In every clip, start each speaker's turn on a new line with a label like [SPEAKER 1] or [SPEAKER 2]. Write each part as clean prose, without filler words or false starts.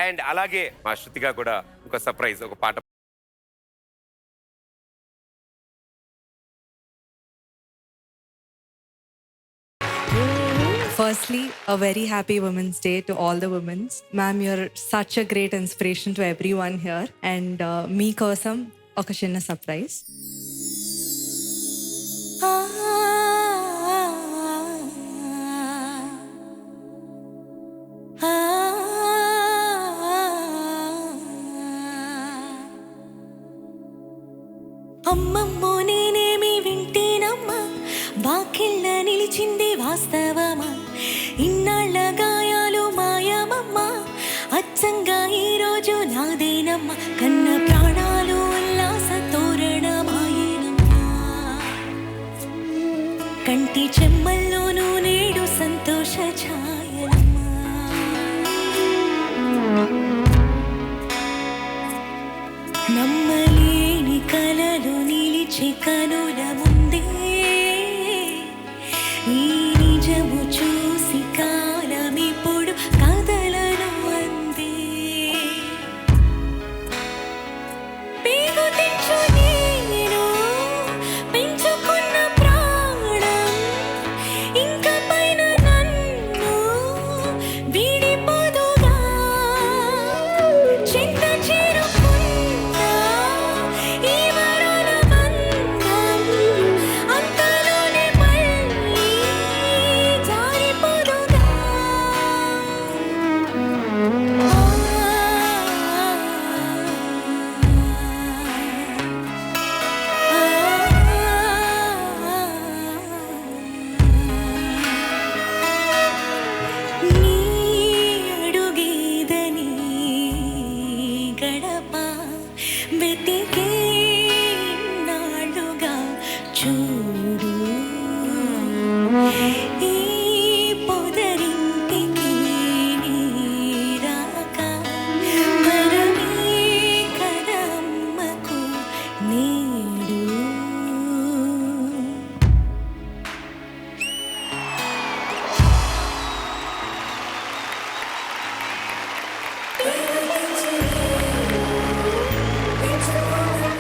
[SPEAKER 1] And అలాగే మా శృతిగా కూడా ఒక సర్ప్రైజ్, ఒక పాట.
[SPEAKER 2] Firstly, a very happy Women's Day to all the women. Ma'am, you're such a great inspiration to everyone here. And me kosam oka chinna surprise.
[SPEAKER 3] అమ్మమ్మో నేనేమి వింటేనమ్మా, వాకిళ్ళ నిలిచింది వాస్తవమా, ఇన్నాళ్ళ గాయాలు మాయమమ్మా, అచ్చంగా ఈరోజు నాదేనమ్మా, కన్న ప్రాణాలు ఉల్లాస తోరణమాయేనమ్మా, కంటి చెమ్మల్లోనూ నేడు సంతోష ఛాయలమ్మా. నమ్మలేని కలలు నిలిచి కనుల ముందే, ఈ నిజము చూసి కాలమిప్పుడు కదలను అందే. పేగు తెచ్చు నేను పెంచుకున్న ప్రాణం, ఇంక పైన నన్ను వీడిపోదుగా, చింత చేరుకున్న ఈ వరాల బంధం, అంతలోనే మళ్ళీ జారిపోదుగా. నీ అడుగేదని గడప వెతికే నాళ్ళుగా చూడు, ఈ పొదరింటికి నీ రాక వరమే కదమ్మకు నేడు.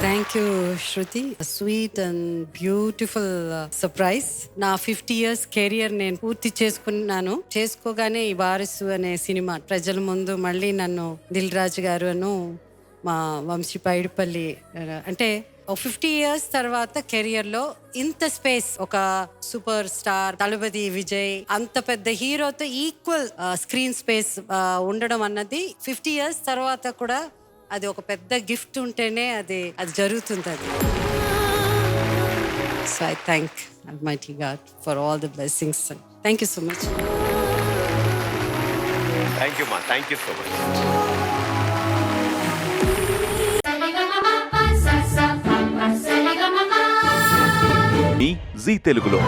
[SPEAKER 4] Thank you Shruti, sweet and beautiful surprise. నా 50 years కెరియర్ నేను పూర్తి చేసుకున్నాను. చేసుకోగానే ఈ వారసు అనే సినిమా ప్రజల ముందు మళ్ళీ నన్ను దిల్ రాజు గారు మా వంశీ పైడిపల్లి అంటే 50 years తర్వాత కెరియర్లో ఇంత స్పేస్, ఒక సూపర్ స్టార్ తలపతి విజయ్ అంత పెద్ద హీరోతో ఈక్వల్ స్క్రీన్ స్పేస్ ఉండడం అన్నది 50 years తర్వాత కూడా అది ఒక పెద్ద గిఫ్ట్ ఉంటేనే అది జరుగుతుంది. అది so I thank Almighty God for all the blessings. Thank you so much.
[SPEAKER 1] Thank you మా, థ్యాంక్ యూ సో మచ్.
[SPEAKER 5] మీ జీ తెలుగులో